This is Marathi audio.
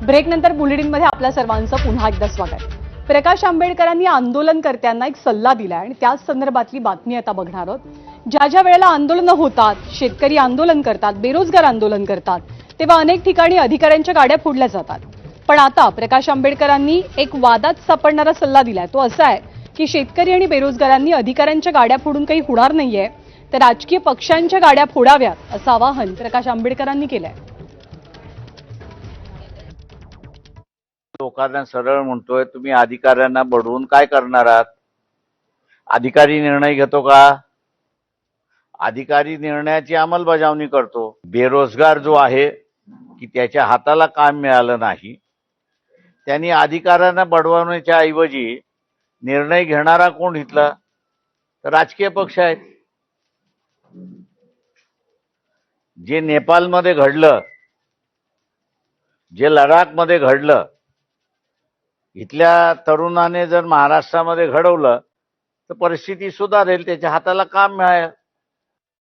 ब्रेकनंतर बुलेटिनमध्ये आपल्या सर्वांचं पुन्हा एकदा स्वागत। प्रकाश आंबेडकरांनी आंदोलनकर्त्यांना एक सल्ला दिला आणि त्याच संदर्भातली बातमी आता बघणार आहोत। ज्या वेळेला आंदोलन होतात, शेतकरी आंदोलन करतात, बेरोजगार आंदोलन करतात, तेव्हा अनेक ठिकाणी अधिकाऱ्यांच्या गाड्या फोडल्या जातात। पण आता प्रकाश आंबेडकरांनी एक वादात सापडणारा सल्ला दिलाय। तो असा आहे की शेतकरी आणि बेरोजगारांनी अधिकाऱ्यांच्या गाड्या फोडून काही होणार नाहीये, तर राजकीय पक्षांच्या गाड्या फोडाव्यात असं आवाहन प्रकाश आंबेडकरांनी केलंय। लोकांना सरळ म्हणतोय, तुम्ही अधिकाऱ्यांना बडवून काय करणार आहात? अधिकारी निर्णय घेतो का? अधिकारी निर्णयाची अंमलबजावणी करतो। बेरोजगार जो आहे की त्याच्या हाताला काम मिळालं नाही, त्यांनी अधिकाऱ्यांना बडवण्याच्या ऐवजी निर्णय घेणारा कोण इथला? तर राजकीय पक्ष आहेत। जे नेपाळमध्ये घडलं, जे लडाखमध्ये घडलं, इथल्या तरुणाने जर महाराष्ट्रामध्ये घडवलं तर परिस्थिती सुधारेल, त्याच्या हाताला काम मिळेल।